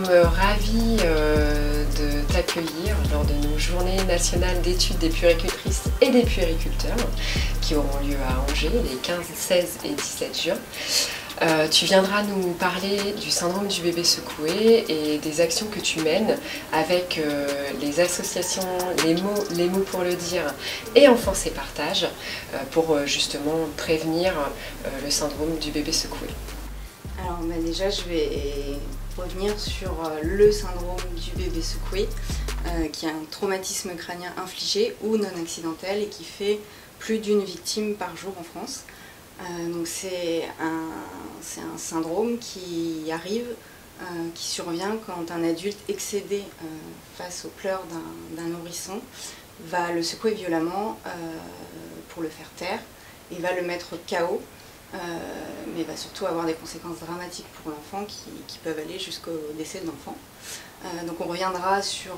sommes ravis de t'accueillir lors de nos journées nationales d'études des puéricultrices et des puériculteurs qui auront lieu à Angers les 15, 16 et 17 juin. Tu viendras nous parler du syndrome du bébé secoué et des actions que tu mènes avec les associations Les mots pour le dire et Enfance et Partage pour justement prévenir le syndrome du bébé secoué. Alors déjà je vais revenir sur le syndrome du bébé secoué qui est un traumatisme crânien infligé ou non accidentel et qui fait plus d'une victime par jour en France. Donc c'est un syndrome qui arrive, qui survient quand un adulte excédé face aux pleurs d'un nourrisson va le secouer violemment pour le faire taire et va le mettre KO, mais va surtout avoir des conséquences dramatiques pour l'enfant qui peuvent aller jusqu'au décès de l'enfant. Donc on reviendra sur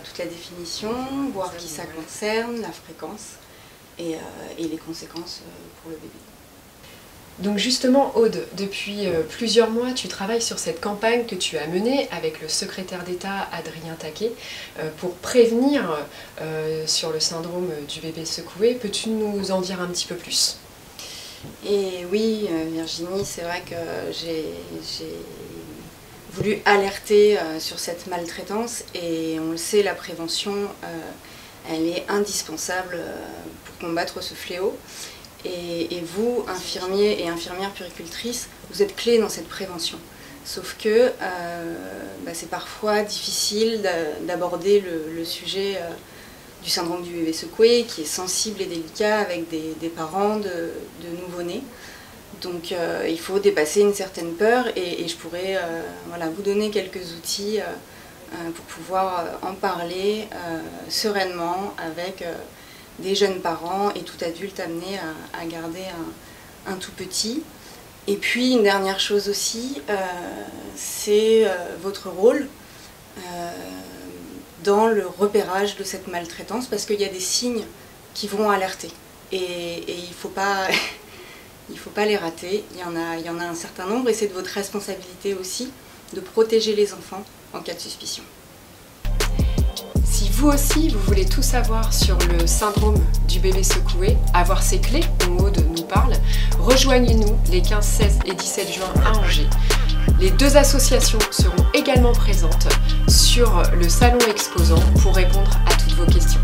toute la définition, voir qui ça concerne, la fréquence et les conséquences pour le bébé. Donc justement Aude, depuis plusieurs mois tu travailles sur cette campagne que tu as menée avec le secrétaire d'État Adrien Taquet pour prévenir sur le syndrome du bébé secoué. Peux-tu nous en dire un petit peu plus? Et oui Virginie, c'est vrai que j'ai voulu alerter sur cette maltraitance et on le sait, la prévention elle est indispensable pour combattre ce fléau. Et vous, infirmiers et infirmières puéricultrices, vous êtes clés dans cette prévention. Sauf que c'est parfois difficile d'aborder le sujet du syndrome du bébé secoué, qui est sensible et délicat avec des parents de nouveau-nés. Donc il faut dépasser une certaine peur et je pourrais vous donner quelques outils pour pouvoir en parler sereinement avec des jeunes parents et tout adulte amené à garder un tout petit. Et puis une dernière chose aussi, c'est votre rôle dans le repérage de cette maltraitance, parce qu'il y a des signes qui vont alerter et il ne faut pas les rater. Il y en a un certain nombre et c'est de votre responsabilité aussi de protéger les enfants en cas de suspicion. Si vous aussi, vous voulez tout savoir sur le syndrome du bébé secoué, avoir ces clés dont Aude nous parle, rejoignez-nous les 15, 16 et 17 juin à Angers. Les deux associations seront également présentes sur le salon exposant pour répondre à toutes vos questions.